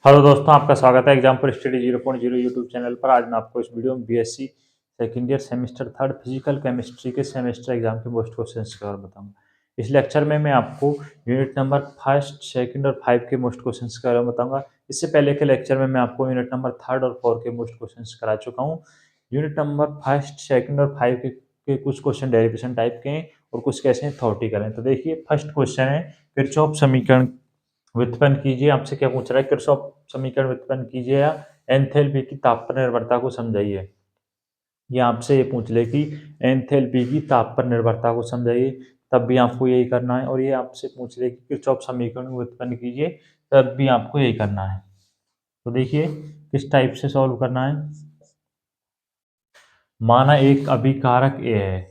Hello दोस्तों, आपका स्वागत है एग्जाम पर स्टडी 0.0 यूट्यूब चैनल पर। आज मैं आपको इस वीडियो में BSc second year semester third physical chemistry के सेमेस्टर एग्जाम के मोस्ट क्वेश्चंस के बारे में बताऊंगा। इस लेक्चर में मैं आपको यूनिट नंबर फर्स्ट, सेकंड और 5 के मोस्ट क्वेश्चंस के बारे में बताऊंगा। इससे पहले के लेक्चर में मैं आपको यूनिट नंबर थर्ड और 4 के मोस्ट क्वेश्चंस करा चुका हूँ। यूनिट नंबर फर्स्ट, सेकेंड और 5 के कुछ क्वेश्चन डेरिवेशन टाइप के हैं और कुछ कैसे हैं थॉटिकल हैं। तो देखिए, फर्स्ट क्वेश्चन है किरचॉफ समीकरण व्युत्पन्न कीजिए। आपसे क्या पूछ रहा है? किरचॉफ समीकरण व्युत्पन्न कीजिए या एंथैल्पी की ताप पर निर्भरता को समझाइए। ये आपसे ये पूछ ले कि एंथैल्पी की ताप पर निर्भरता को समझाइए, तब भी आपको यही करना है। और ये आपसे पूछ ले कि किरचॉफ समीकरण व्युत्पन्न कीजिए, तब भी आपको यही करना है। तो देखिए किस टाइप से सॉल्व करना है। माना एक अभिकारक ए है।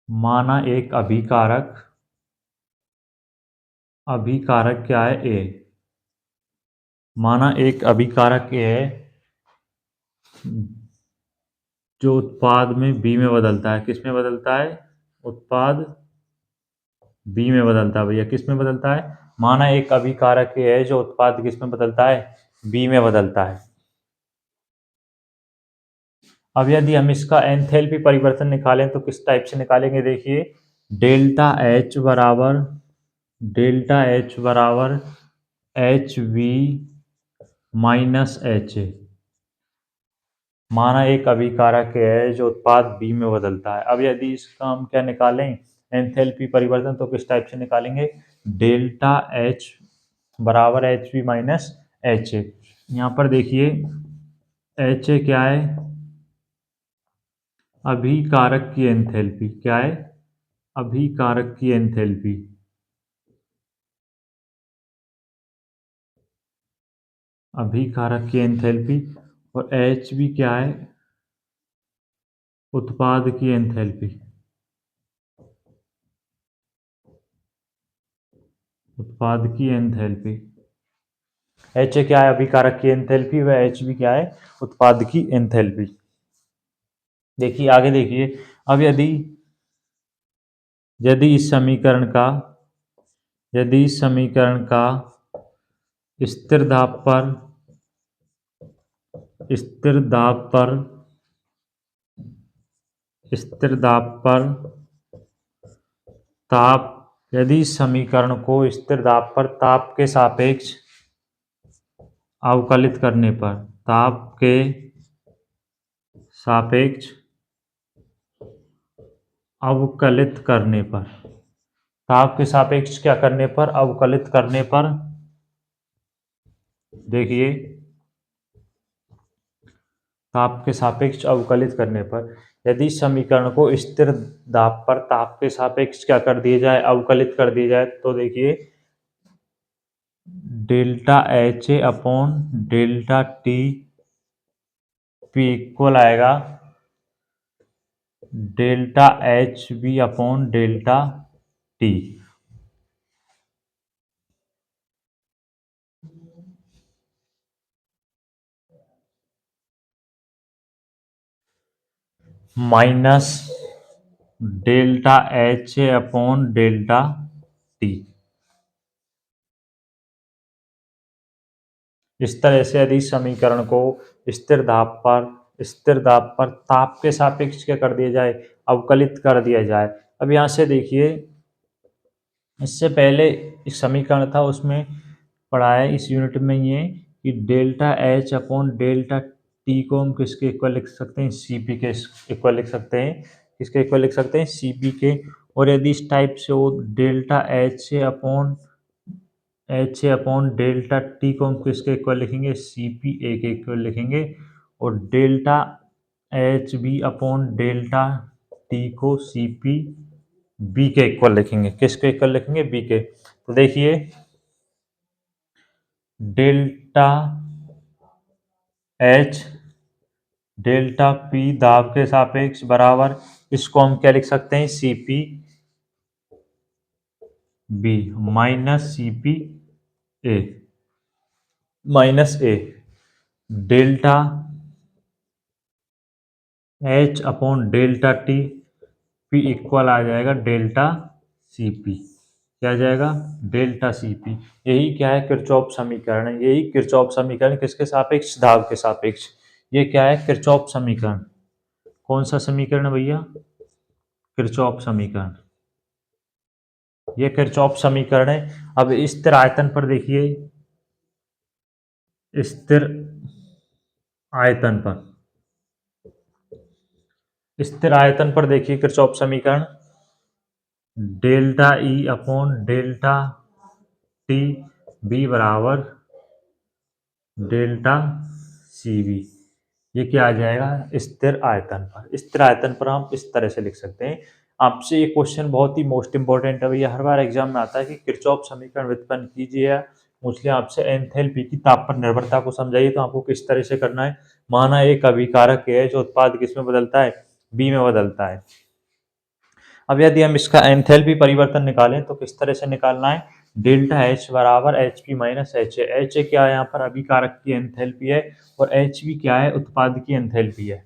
माना एक अभिकारक अभिकारक क्या है? ए। माना एक अभिकारक ए है जो उत्पाद में बी में बदलता है। किस में बदलता है? उत्पाद बी में बदलता है। भैया किस में बदलता है? माना एक अभिकारक है जो उत्पाद किस में बदलता है? बी में बदलता है। अब यदि हम इसका एंथैल्पी परिवर्तन निकालें तो किस टाइप से निकालेंगे? देखिए, डेल्टा एच बराबर H we minus H A. माना एक अभिकारक है जो उत्पाद बी में बदलता है। अब यदि इसका हम क्या निकालें, एंथैल्पी परिवर्तन, तो किस टाइप से निकालेंगे? डेल्टा एच बराबर H we minus H A. यहाँ पर देखिए एच ए क्या है? अभिकारक की एंथैल्पी। क्या है? अभिकारक की एंथैल्पी। अभिकारक की एंथैल्पी। और एच वी क्या है? उत्पाद की एंथैल्पी। उत्पाद की एंथैल्पी। एच ए क्या है? अभिकारक की एंथैल्पी। व एच बी क्या है? उत्पाद की एंथैल्पी। देखिए आगे देखिए। अब यदि यदि इस समीकरण का यदि इस समीकरण का स्थिर दाब पर स्थिर दाब पर स्थिर दाब पर ताप यदि इस समीकरण को स्थिर दाब पर ताप के सापेक्ष अवकलित करने पर ताप के सापेक्ष अवकलित करने पर ताप के सापेक्ष क्या करने पर? अवकलित करने पर। देखिए, ताप के सापेक्ष अवकलित करने पर यदि समीकरण को स्थिर दाब पर ताप के सापेक्ष क्या कर दिया जाए? अवकलित कर दिया जाए, तो देखिए delta H A upon delta T P equal आएगा delta H B upon delta T minus delta H A upon delta T. इस तरह से यदि समीकरण को स्थिर दाब पर ताप के सापेक्ष क्या कर दिया जाए? अवकलित कर दिया जाए। अब यहाँ से देखिए, इससे पहले एक समीकरण था उसमें पढ़ा है इस यूनिट में ये कि delta H upon delta T को हम किसके इक्वल लिख सकते हैं? सी पी के इक्वल लिख सकते हैं। किसके इक्वल लिख सकते हैं? सी पी के। और यदि इस टाइप से वो delta H A upon delta T को हम किसके इक्वल लिखेंगे? सी पी ए के इक्वल लिखेंगे। और delta H B upon delta T को सी पी बी के इक्वल लिखेंगे। किसके इक्वल लिखेंगे? बी के। तो देखिए डेल्टा एच डेल्टा पी दाब के सापेक्ष बराबर, इसको हम क्या लिख सकते हैं? C P B minus C P A delta H upon delta T P equal आ जाएगा डेल्टा सी पी। क्या आ जाएगा, डेल्टा Cp। यही क्या है, किरचॉफ समीकरण है। यही किरचॉफ समीकरण किसके सापेक्ष, दाब के सापेक्ष। ये क्या है, किरचॉफ समीकरण। कौन सा समीकरण है भैया, किरचॉफ समीकरण। ये किरचॉफ समीकरण है। अब स्थिर आयतन पर देखिए, स्थिर आयतन पर, स्थिर आयतन पर देखिए किरचॉफ समीकरण, delta E upon delta T B बराबर डेल्टा सी बी। ये क्या आ जाएगा, स्थिर आयतन पर। स्थिर आयतन पर हम इस तरह से लिख सकते हैं। आपसे ये क्वेश्चन बहुत ही मोस्ट इंपॉर्टेंट है भैया, हर बार एग्जाम में आता है कि किरचॉफ समीकरण व्युत्पन्न कीजिए, मुझे आपसे एंथैल्पी की ताप पर निर्भरता को समझाइए। तो आपको किस तरह से करना है, माना एक अभिकारक है जो उत्पाद किस में बदलता है, बी में बदलता है। अब यदि हम इसका एंथैल्पी परिवर्तन निकालें तो किस तरह से निकालना है, डेल्टा एच बराबर H P minus H A. H A क्या है, यहाँ पर अभिकारक की एंथैल्पी है, और एच पी क्या है, उत्पाद की एंथैल्पी है।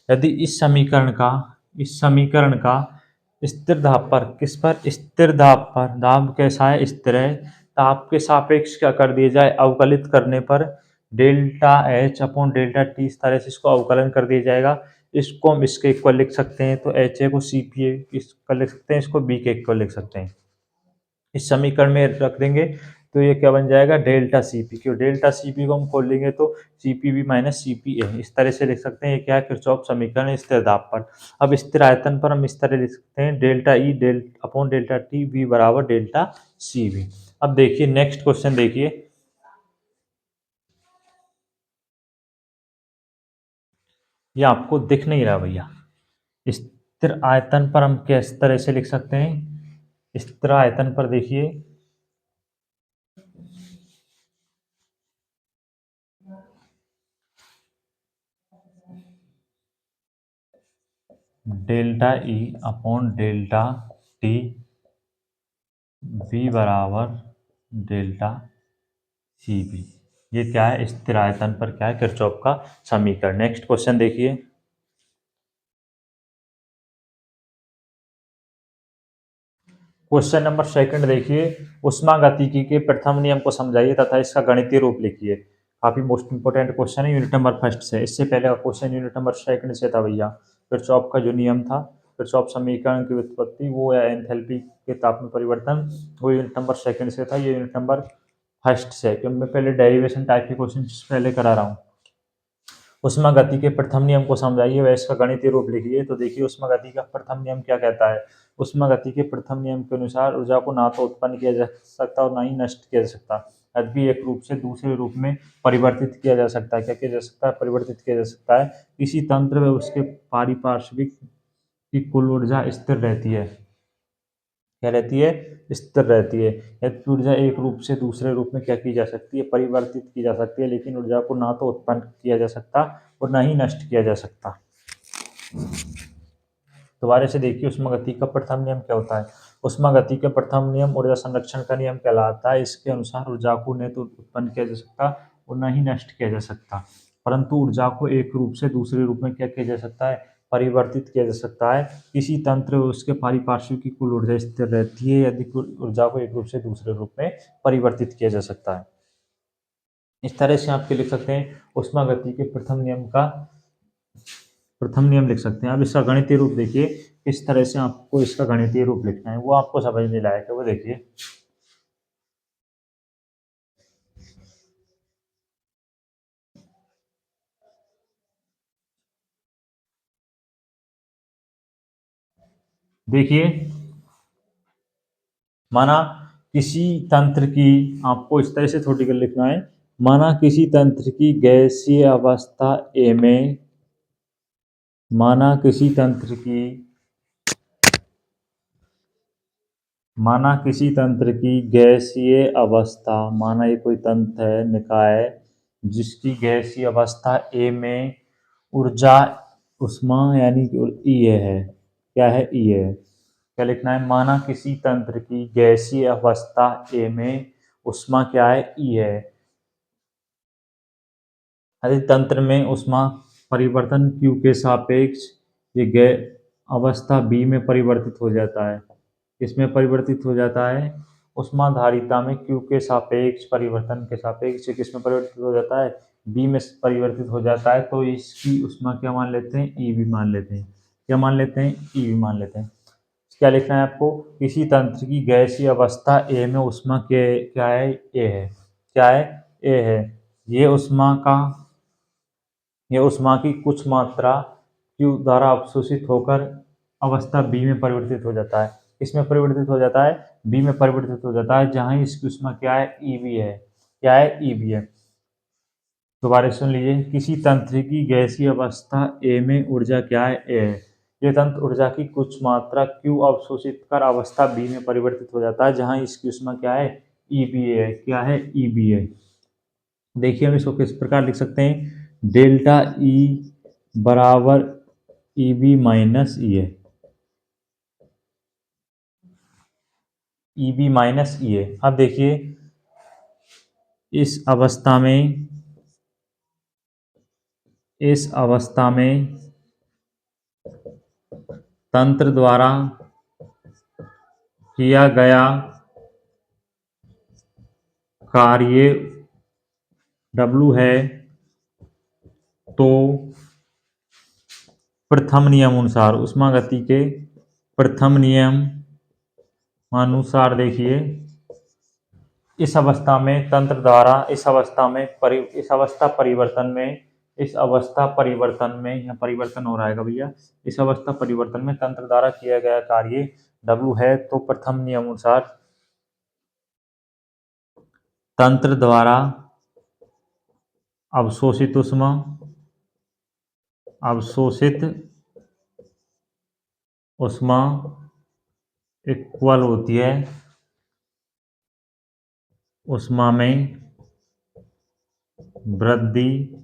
यदि इस समीकरण का स्थिर दाब पर, किस पर, स्थिर दाब पर, दाब कैसा है, स्थिर है, ताप के सापेक्ष क्या कर दिया जाए, अवकलित करने पर delta H upon delta T, इस तरह से इसको अवकलन कर दिया जाएगा। इसको हम इसके इक्वल लिख सकते हैं, तो एच ए को सी पी ए इसका लिख सकते हैं, इसको बी के इक्वल लिख सकते हैं। इस समीकरण में रख देंगे तो ये क्या बन जाएगा, डेल्टा सी पी। क्यों, डेल्टा सी पी को हम खोल लेंगे तो C P B minus C P A, इस तरह से लिख सकते हैं। ये क्या है, किरचॉफ समीकरण है स्थिर दाब पर। अब स्थिर आयतन पर हम इस तरह लिख सकते हैं, delta E del upon delta T B बराबर डेल्टा सी बी। अब देखिए नेक्स्ट क्वेश्चन देखिए, ये आपको दिख नहीं रहा भैया। स्थिर आयतन पर हम किस तरह से लिख सकते हैं, स्थिर आयतन पर देखिए, delta E upon delta T v बराबर डेल्टा सी बी। ये क्या है, स्थिर आयतन पर क्या है, किरचॉफ का समीकरण। नेक्स्ट क्वेश्चन देखिए, क्वेश्चन नंबर सेकंड देखिए, उष्मागतिकी के प्रथम नियम को समझाइए तथा इसका गणितीय रूप लिखिए। काफी मोस्ट इंपोर्टेंट क्वेश्चन है, यूनिट नंबर फर्स्ट से। इससे पहले का क्वेश्चन यूनिट नंबर सेकंड से था भैया। किरचॉफ का जो नियम था, किरचॉफ समीकरण की उत्पत्ति वो या एंथैल्पी के ताप में परिवर्तन, वो यूनिट नंबर सेकंड से था। ये यूनिट नंबर फर्स्ट से, क्योंकि मैं पहले डेरिवेशन टाइप के क्वेश्चन पहले करा रहा हूँ। उष्मागति के प्रथम नियम को समझाइए व इसका गणितीय रूप लिखिए। तो देखिए उष्मागति का प्रथम नियम क्या कहता है, उष्मागति के प्रथम नियम के अनुसार ऊर्जा को ना तो उत्पन्न किया जा सकता और ना ही नष्ट किया जा सकता, यद्यपि एक रूप से दूसरे रूप में परिवर्तित किया जा सकता है। क्या किया जा सकता है, परिवर्तित किया जा सकता है। इसी तंत्र में उसके पारिपार्श्विक की कुल ऊर्जा स्थिर रहती है। क्या रहती है, स्थिर रहती है। यदि ऊर्जा एक रूप से दूसरे रूप में क्या की जा सकती है, परिवर्तित की जा सकती है, लेकिन ऊर्जा को ना तो उत्पन्न किया जा सकता और ना ही नष्ट किया जा सकता। दोबारा से देखिए, उष्मागति का प्रथम नियम क्या होता है। उष्मागति का प्रथम नियम ऊर्जा संरक्षण का नियम कहलाता है। इसके अनुसार ऊर्जा को न तो उत्पन्न किया जा सकता और न ही नष्ट किया जा सकता, परंतु ऊर्जा को एक रूप से दूसरे रूप में क्या किया जा सकता है, परिवर्तित किया जा सकता है। किसी तंत्र उसके पारिपार्श्विक की कुल ऊर्जा स्थिर रहती है, यदि ऊर्जा को एक रूप से दूसरे रूप में परिवर्तित किया जा सकता है। इस तरह से आप लिख सकते हैं उष्मागति के प्रथम नियम का प्रथम नियम लिख सकते हैं। अब इसका गणितीय रूप देखिए, किस तरह से आपको इसका गणितीय रूप लिखना है, वो आपको समझ में लायक है। वो देखिए, देखिए माना किसी तंत्र की, आपको इस तरह से थोड़ी कर लिखना है, माना किसी तंत्र की गैसीय अवस्था ए में, माना किसी तंत्र की, माना किसी तंत्र की गैसीय अवस्था, माना ये कोई तंत्र है, निकाय, जिसकी गैसीय अवस्था ए में ऊर्जा उष्मा यानी कि ई है। क्या है, ई है। क्या लिखना है, माना किसी तंत्र की गैसीय अवस्था ए में उष्मा क्या है, ई है। यदि तंत्र में उष्मा परिवर्तन Q के सापेक्ष ये गै अवस्था बी में परिवर्तित हो जाता है। इसमें परिवर्तित हो जाता है, ऊष्माधारिता में Q के सापेक्ष परिवर्तन के सापेक्ष किसमें परिवर्तित हो जाता है, B में परिवर्तित हो जाता है। तो इसकी ऊष्मा क्या मान लेते हैं, EB मान लेते हैं। क्या मान लेते हैं, EB मान लेते हैं। क्या लिखना है आपको, किसी तंत्र की गैसीय अवस्था A में ऊष्मा के क्या है, A है। क्या है, A है। ये ऊष्मा की कुछ मात्रा Q द्वारा अवशोषित होकर अवस्था B में परिवर्तित हो जाता है। किसमें परिवर्तित हो जाता है, B में परिवर्तित हो जाता है, जहां इसकी ऊष्मा क्या है, EB है। क्या है, EB है। दोबारा सुन लीजिए, किसी तंत्र की गैसीय अवस्था A में ऊर्जा क्या है, A है। यह तंत्र ऊर्जा की कुछ मात्रा Q अवशोषित कर अवस्था B में परिवर्तित हो जाता है, जहां इसकी ऊष्मा क्या है, EBA है। क्या है, EBA। देखिए हम इसको किस प्रकार लिख सकते हैं, डेल्टा E बराबर EB minus EA। EB minus EA। अब देखिए इस अवस्था में तंत्र द्वारा किया गया कार्य W है, तो प्रथम नियम अनुसार ऊष्मागति के प्रथम नियम अनुसार देखिए इस अवस्था में तंत्र द्वारा इस अवस्था परिवर्तन में यहाँ परिवर्तन हो रहा है भैया, इस अवस्था परिवर्तन में तंत्र द्वारा किया गया कार्य W है, तो प्रथम नियम अनुसार तंत्र द्वारा अवशोषित ऊष्मा इक्वल होती है ऊष्मा में वृद्धि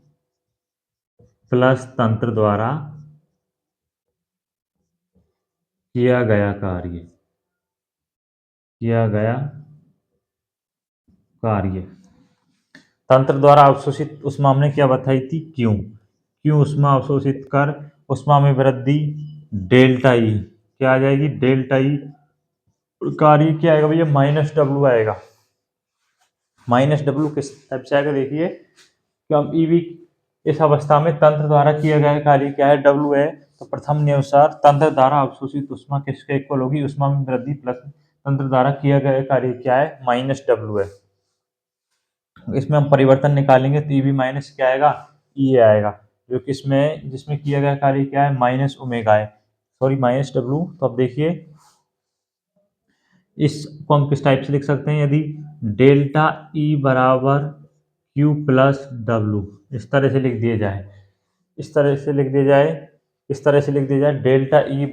प्लस तंत्र द्वारा किया गया कार्य। तंत्र द्वारा अवशोषित ऊष्मा हमने क्या बताई थी, क्यों ऊष्मा अवशोषित कर ऊष्मा में वृद्धि डेल्टा ई क्या आ जाएगी, डेल्टा ई। कार्य क्या आएगा भैया, माइनस डब्ल्यू आएगा। माइनस डब्ल्यू किस टाइप से आएगा, देखिए कि हम ईवी इस अवस्था में तंत्र द्वारा किया गया कार्य क्या है, डब्ल्यू है। तो प्रथम नियमानुसार तंत्र द्वारा अवशोषित ऊष्मा किसके इक्वल होगी, ऊष्मा में वृद्धि प्लस तंत्र द्वारा किया गया कार्य क्या है, माइनस डब्ल्यू है। इसमें हम परिवर्तन निकालेंगे तो ईवी माइनस क्या आएगा, ई आएगा, जो कि जिसमें किया गया कार्य क्या है, माइनस ओमेगा है, सॉरी माइनस डब्ल्यू। तो अब देखिए इसको हम किस टाइप से लिख सकते हैं, यदि डेल्टा ई बराबर क्यू प्लस डब्ल्यू इस तरह से लिख दिया जाए, डेल्टा ई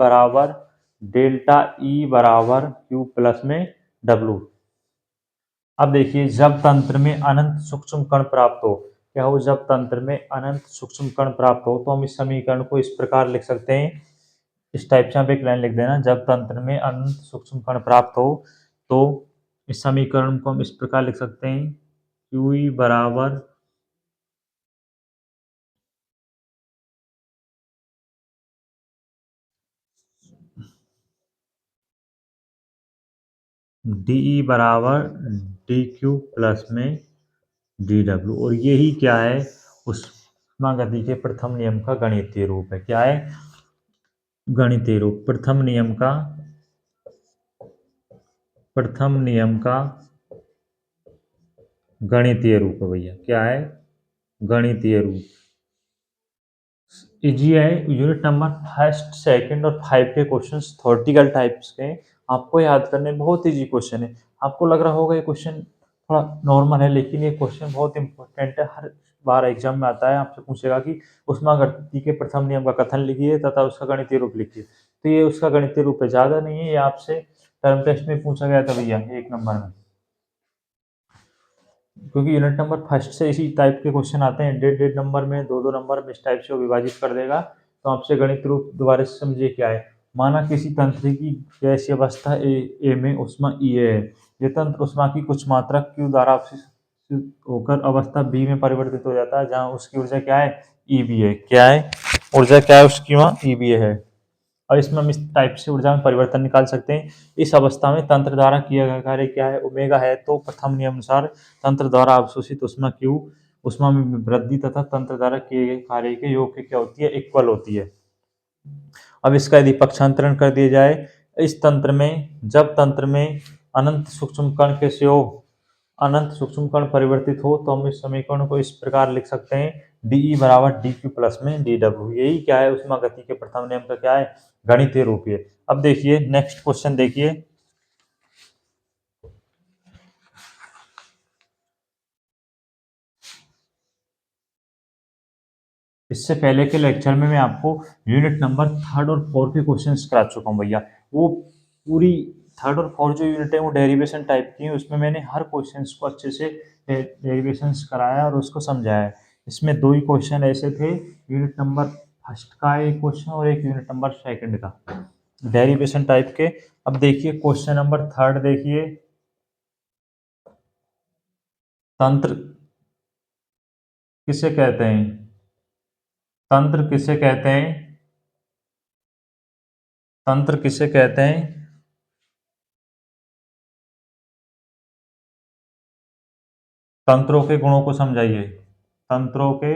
बराबर क्यू प्लस में डब्ल्यू। अब देखिए जब तंत्र में अनंत सूक्ष्म कण प्राप्त हो, क्या हो, जब तंत्र में अनंत सूक्ष्म कण प्राप्त हो, तो हम इस समीकरण को इस प्रकार लिख सकते हैं, इस टाइप से आप एक लाइन लिख देना, जब तंत्र में अनंत सूक्ष्म कण प्राप्त हो तो इस समीकरण को हम इस प्रकार लिख सकते हैं, क्यू बराबर डी बराबर डी क्यू प्लस में डी डब्ल्यू। और यही क्या है, ऊष्मागति के प्रथम नियम का गणितीय रूप है। क्या है, गणितीय रूप, प्रथम नियम का गणितीय रूप है भैया। क्या है, गणितीय रूप। इजी है, यूनिट नंबर फर्स्ट सेकंड और 5 के क्वेश्चंस थ्योरेटिकल टाइप्स के, आपको याद करने बहुत इजी क्वेश्चन है। आपको लग रहा होगा ये क्वेश्चन थोड़ा नॉर्मल है, लेकिन ये क्वेश्चन बहुत इंपॉर्टेंट है, हर बार एग्जाम में आता है, आपसे पूछेगा कि ऊष्मागति के प्रथम नियम का कथन लिखिए तथा उसका गणितीय रूप लिखिए। तो ये उसका गणितीय रूप है, ज़्यादा नहीं है, ये आपसे टर्म टेस्ट में पूछा गया था भैया 1 नंबर में, क्योंकि यूनिट नंबर फर्स्ट से इसी टाइप के क्वेश्चन आते हैं, डेढ़ नंबर में, दो नंबर में, इस टाइप से वो विभाजित कर देगा। तो आपसे गणित रूप दोबारा से समझिए क्या है, माना किसी तंत्र की गैसीय अवस्था ए में ऊष्मा ई है, ये तंत्र ऊष्मा की कुछ मात्रा क्यू द्वारा अवशोषित होकर अवस्था बी में परिवर्तित हो जाता है, जहाँ उसकी ऊर्जा क्या है, ईबी है। क्या है, ऊर्जा क्या है उसकी, वहाँ ईबी है। और इसमें हम इस टाइप से ऊर्जा में परिवर्तन निकाल सकते हैं। इस अवस्था में तंत्र द्वारा किया गया कार्य क्या है, ओमेगा है, तो प्रथम नियम अनुसार तंत्र द्वारा अवशोषित ऊष्मा Q ऊष्मा में वृद्धि तथा तंत्र द्वारा किए गए कार्य के योग की क्या होती है, इक्वल होती है। अब इसका यदि पक्षांतरण कर दिया जाए, इस तंत्र में जब तंत्र में अनंत सूक्ष्म कण के योग अनंत सूक्ष्म कण परिवर्तित हो तो हम इस समीकरण को इस प्रकार लिख सकते हैं, डीई बराबर डी क्यू प्लस में डी डब्ल्यू। यही क्या है, उष्मा गति के प्रथम नियम का क्या है, गणितीय रूप है। अब देखिए नेक्स्ट क्वेश्चन देखिए, इससे पहले के लेक्चर में मैं आपको यूनिट नंबर 3 और 4 के क्वेश्चंस करा चुका हूँ भैया। वो पूरी 3 और 4 जो यूनिट है वो डेरिवेशन टाइप की है, उसमें मैंने हर क्वेश्चंस को अच्छे से डेरिवेशंस कराया और उसको समझाया है। इसमें 2 ही क्वेश्चन ऐसे थे, यूनिट नंबर फर्स्ट का एक क्वेश्चन और एक यूनिट नंबर सेकंड का, डेरिवेशन टाइप के। अब देखिए क्वेश्चन नंबर 3 देखिए, तंत्र किसे कहते हैं, तंत्र किसे कहते हैं, तंत्र किसे कहते हैं, तंत्रों के गुणों को समझाइए, तंत्रों के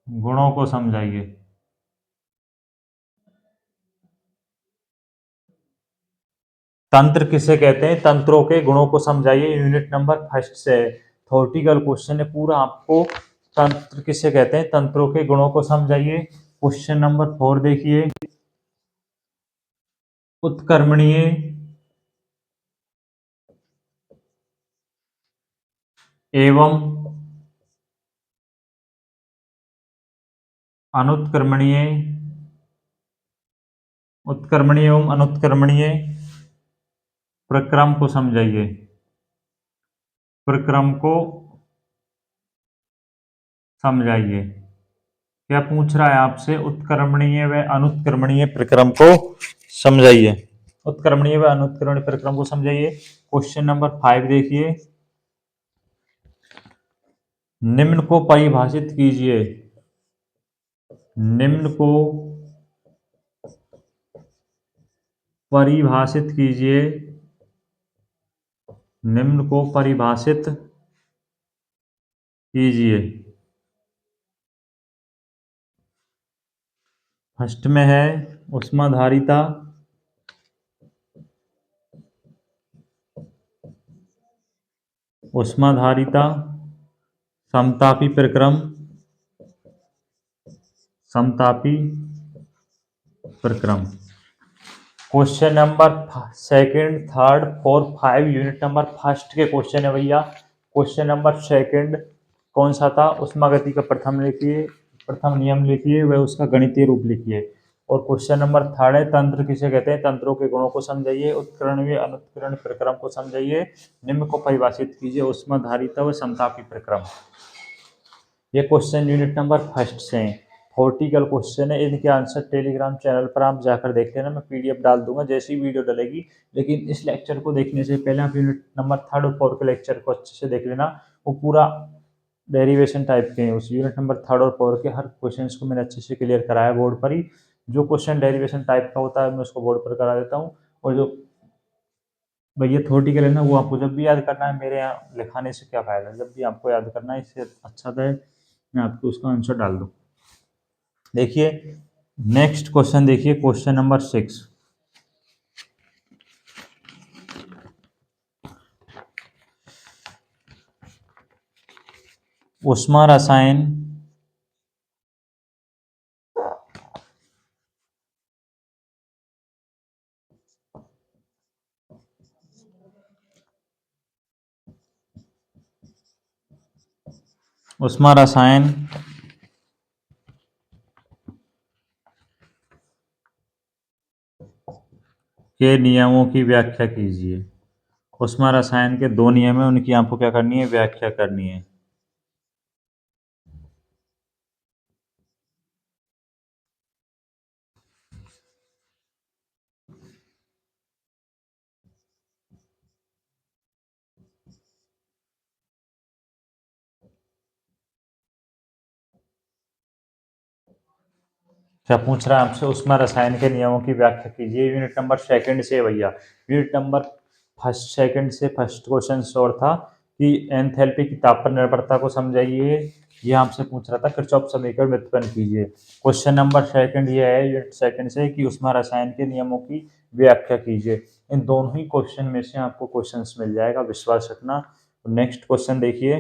गुणों को समझाइए। तंत्र किसे कहते हैं, तंत्रों के गुणों को समझाइए, यूनिट नंबर फर्स्ट से थ्योरेटिकल क्वेश्चन है पूरा आपको। तंत्र किसे कहते हैं, तंत्रों के गुणों को समझाइए। क्वेश्चन नंबर 4 देखिए, उत्क्रमणीय एवं अनुत्क्रमणीय, उत्क्रमणीय एवं अनुत्क्रमणीय प्रक्रम को समझाइए, प्रक्रम को समझाइए। क्या पूछ रहा है आपसे, उत्क्रमणीय व अनुत्क्रमणीय प्रक्रम को समझाइए, उत्क्रमणीय व अनुत्क्रमणीय प्रक्रम को समझाइए। क्वेश्चन नंबर 5 देखिए, निम्न को परिभाषित कीजिए, निम्न को परिभाषित कीजिए, निम्न को परिभाषित कीजिए। फर्स्ट में है ऊष्माधारिता, ऊष्माधारिता, समतापी प्रक्रम, समतापी प्रक्रम। Question number second, third, four, 5 unit number first के क्वेश्चन है भैया। क्वेश्चन नंबर सेकंड कौन सा था, ऊष्मागति का प्रथम लिखिए, प्रथम नियम लिखिए व उसका गणितीय रूप लिखिए। और क्वेश्चन नंबर 3 है, तंत्र किसे कहते हैं, तंत्रों के गुणों को समझाइए, उत्कीर्णन अनुत्कीर्ण प्रक्रम को समझाइए, निम्न को परिभाषित कीजिए, ऊष्माधारिता व समतापी प्रक्रम। ये क्वेश्चन यूनिट नंबर फर्स्ट से हैं, थ्योरेटिकल क्वेश्चन है। इनके आंसर टेलीग्राम चैनल पर आप जाकर देख लेना, मैं पीडीएफ डाल दूंगा जैसी वीडियो डलेगी। लेकिन इस लेक्चर को देखने से पहले आप यूनिट नंबर 3 और 4 के लेक्चर को अच्छे से देख लेना, वो पूरा डेरिवेशन टाइप के हैं। उस यूनिट नंबर 3 और 4 के हर क्वेश्चन को मैंने अच्छे से क्लियर कराया बोर्ड पर ही। जो क्वेश्चन डेरिवेशन टाइप का होता है मैं उसको बोर्ड पर करा देता हूँ, और जो भैया थ्योरेटिकल है ना, वो आपको जब भी याद करना है, मेरे यहाँ लिखाने से क्या फायदा, जब भी आपको याद करना है इससे अच्छा था मैं आपको उसका आंसर डाल दूँ। देखिए नेक्स्ट क्वेश्चन देखिए, क्वेश्चन नंबर 6, ऊष्मा रसायन, ऊष्मा रसायन के नियमों की व्याख्या कीजिए। ऊष्मा रसायन के 2 नियम है, उनकी आपको क्या करनी है, व्याख्या करनी है। क्या पूछ रहा है आपसे, उसमें रसायन के नियमों की व्याख्या कीजिए। यूनिट नंबर सेकंड से भैया, यूनिट नंबर फर्स्ट सेकंड से फर्स्ट क्वेश्चन और था कि एंथैल्पी की ताप पर निर्भरता को समझाइए। ये आपसे पूछ रहा था किरचॉफ समीकरण व्युत्पन्न कीजिए। क्वेश्चन नंबर सेकंड ये है यूनिट सेकंड से कि उसमें रसायन के नियमों की व्याख्या कीजिए। इन दोनों ही क्वेश्चन में से आपको क्वेश्चंस मिल जाएगा, विश्वास रखना। नेक्स्ट क्वेश्चन देखिए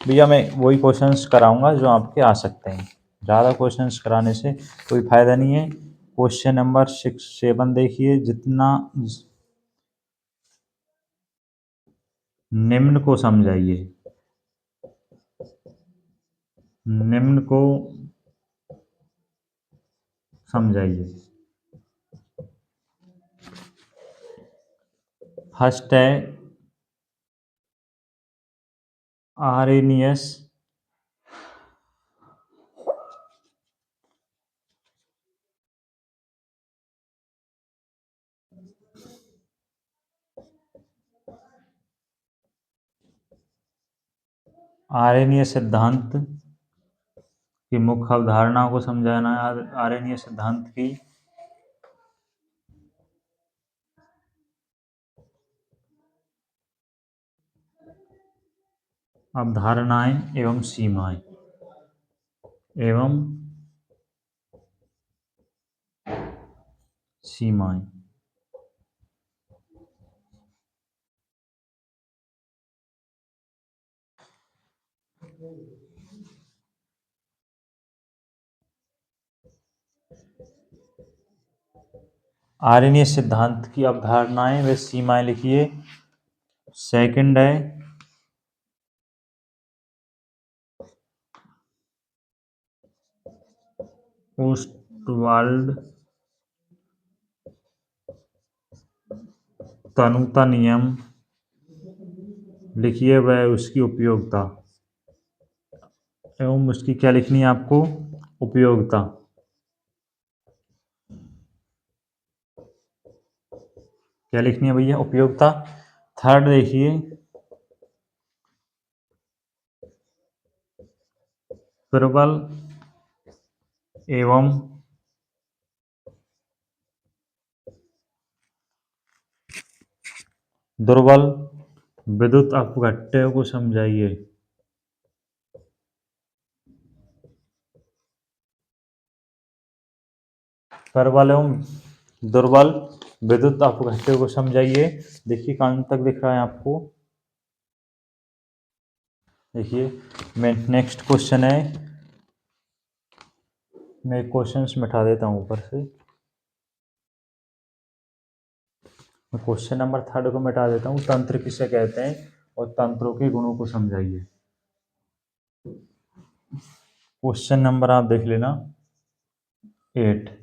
भैया, मैं वही क्वेश्चंस कराऊंगा जो आपके आ सकते हैं, ज़्यादा क्वेश्चंस कराने से कोई फायदा नहीं है। क्वेश्चन नंबर 7 देखिए, जितना निम्न को समझाइए। निम्न को समझाइए। फर्स्ट है आर्हेनियस आर्हेनियस सिद्धांत की मुख्य अवधारणाओं को समझाना है। आर्हेनियस सिद्धांत की अवधारणाएं एवं सीमाएं एवं सीमाएं। आर्हेनियस सिद्धांत की अवधारणाएं व सीमाएं लिखिए। सेकंड है ओस्टवाल्ड तनुता नियम लिखिए व उसकी उपयोगिता एवं उसकी क्या लिखनी है आपको, उपयोगिता। क्या लिखनी है भैया, उपयोगिता। थर्ड देखिए प्रबल एवं दुर्बल विद्युत अपघट्य को समझाइए। प्रबल एवं दुर्बल विद्युत अपघट्य को समझाइए। देखिए कहाँ तक दिख रहा है आपको, देखिए मैं नेक्स्ट क्वेश्चन है, मैं क्वेश्चंस मिटा देता हूँ ऊपर से। मैं क्वेश्चन नंबर 3 को मिटा देता हूँ। तंत्र किसे कहते हैं और तंत्रों के गुणों को समझाइए। क्वेश्चन नंबर आप देख लेना 8।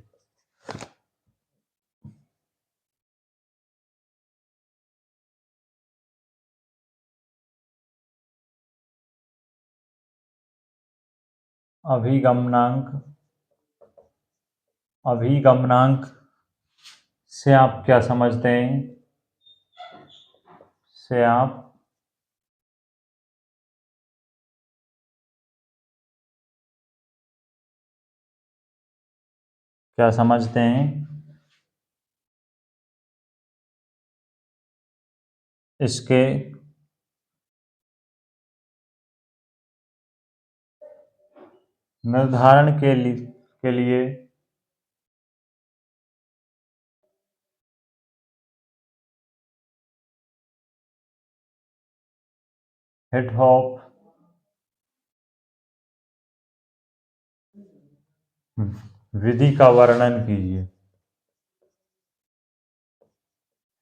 अभिगमनांक, अभिगमनांक से आप क्या समझते हैं, से आप क्या समझते हैं, इसके निर्धारण के लिए हिटहॉफ विधि का वर्णन कीजिए।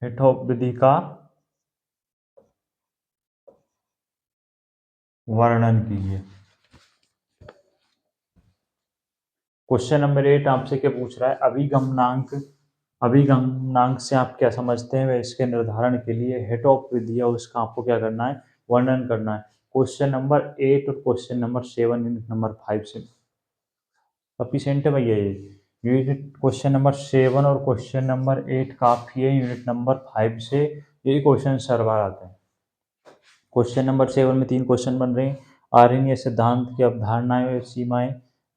हिटहॉफ विधि का वर्णन कीजिए। क्वेश्चन नंबर 8 आपसे क्या पूछ रहा है, अभिगमनांक, अभिगमनांक से आप क्या समझते हैं वे इसके निर्धारण के लिए हिटहॉफ विधि है उसका आपको क्या करना है, वर्णन करना है। क्वेश्चन नंबर 8 और क्वेश्चन नंबर 7 यूनिट नंबर 5 से सफिशिएंट है भैया। ये यूनिट क्वेश्चन नंबर 7 और क्वेश्चन नंबर 8 काफ़ी है। यूनिट नंबर 5 से ये क्वेश्चन सर बार आते हैं। क्वेश्चन नंबर 7 में 3 क्वेश्चन बन रहे हैं। आर्हेनियस सिद्धांत की अवधारणाएं व सीमाएं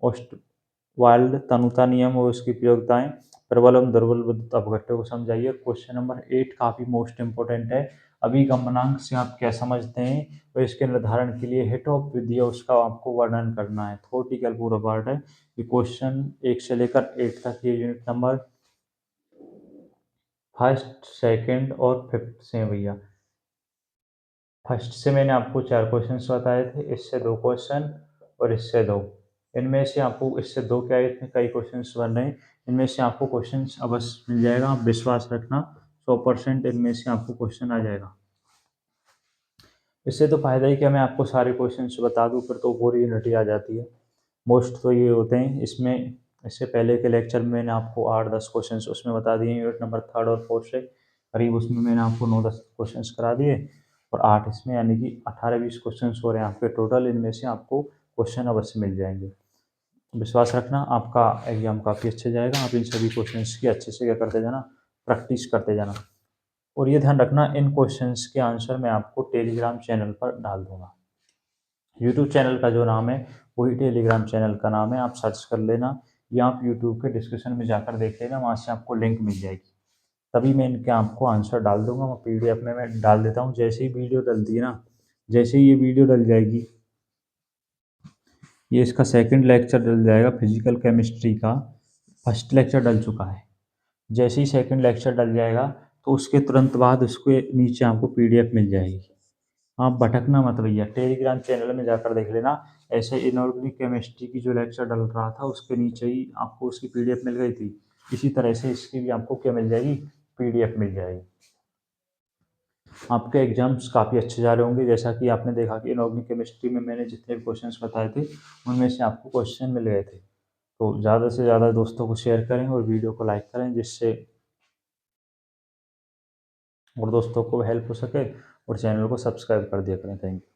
ऑस्टवाल्ड तनुता नियम और उसकी प्रयोगताएं, प्रबल एवं दुर्बल विद्युत अपघट्टों को समझाइए। क्वेश्चन नंबर 8 काफ़ी मोस्ट इंपॉर्टेंट है। अभिगमनांक से आप क्या समझते हैं और इसके निर्धारण के लिए हिट ऑफ विधि है उसका आपको वर्णन करना है। थ्योरेटिकल पूरा पार्ट है। ये क्वेश्चन 1 से लेकर 8 तक ये यूनिट नंबर फर्स्ट, सेकंड और फिफ्थ से हैं भैया। फर्स्ट से मैंने आपको 4 क्वेश्चंस बताए थे, इससे 2 क्वेश्चन और इससे 2। इनमें से आपको इससे 2 क्या है, इसमें कई क्वेश्चंस बन रहे हैं। इनमें से आपको क्वेश्चंस अवश्य मिल जाएगा, आप विश्वास रखना 100% इनमें से आपको क्वेश्चन आ जाएगा। इससे तो फ़ायदा ही क्या, मैं आपको सारे क्वेश्चंस बता दूँ फिर तो पूरी यूनिटी आ जाती है। मोस्ट तो ये होते हैं इसमें। इससे पहले के लेक्चर में मैंने आपको 8-10 क्वेश्चंस उसमें बता दिए यूनिट नंबर 3 और 4 से करीब, उसमें मैंने आपको 9-10 क्वेश्चंस करा दिए और 8 इसमें, यानी कि 18-20 क्वेश्चंस हो रहे हैं आपके टोटल। इनमें से आपको क्वेश्चन अवश्य मिल जाएंगे। विश्वास रखना आपका एग्जाम काफ़ी अच्छे जाएगा। आप इन सभी क्वेश्चंस की अच्छे से क्या करते जाना, प्रैक्टिस करते जाना। और ये ध्यान रखना, इन क्वेश्चंस के आंसर मैं आपको टेलीग्राम चैनल पर डाल दूंगा। यूट्यूब चैनल का जो नाम है वही टेलीग्राम चैनल का नाम है, आप सर्च कर लेना या आप यूट्यूब के डिस्क्रिप्शन में जाकर देख लेना, वहाँ से आपको लिंक मिल जाएगी। तभी मैं इनके आपको आंसर डाल दूंगा। मैं पीडीएफ में मैं डाल देता हूँ, जैसे ही वीडियो डलती है ना, जैसे ही ये वीडियो डल जाएगी, ये इसका सेकंड लेक्चर डल जाएगा फिजिकल केमिस्ट्री का। फर्स्ट लेक्चर डल चुका है। जैसे ही सेकंड लेक्चर डल जाएगा तो उसके तुरंत बाद उसके नीचे आपको पीडीएफ मिल जाएगी। आप भटकना मत भैया, टेलीग्राम चैनल में जाकर देख लेना। ऐसे इनऑर्गेनिक केमिस्ट्री की जो लेक्चर डल रहा था उसके नीचे ही आपको उसकी पीडीएफ मिल गई थी। इसी तरह से इसकी भी आपको क्या मिल जाएगी, पीडीएफ मिल जाएगी। आपके एग्जाम्स काफ़ी अच्छे जा रहे होंगे। जैसा कि आपने देखा कि इनऑर्गेनिक केमिस्ट्री में मैंने जितने भी क्वेश्चंस बताए थे उनमें से आपको क्वेश्चन मिल गए थे। तो ज़्यादा से ज़्यादा दोस्तों को शेयर करें और वीडियो को लाइक करें, जिससे और दोस्तों को हेल्प हो सके, और चैनल को सब्सक्राइब कर दिया करें। Thank you.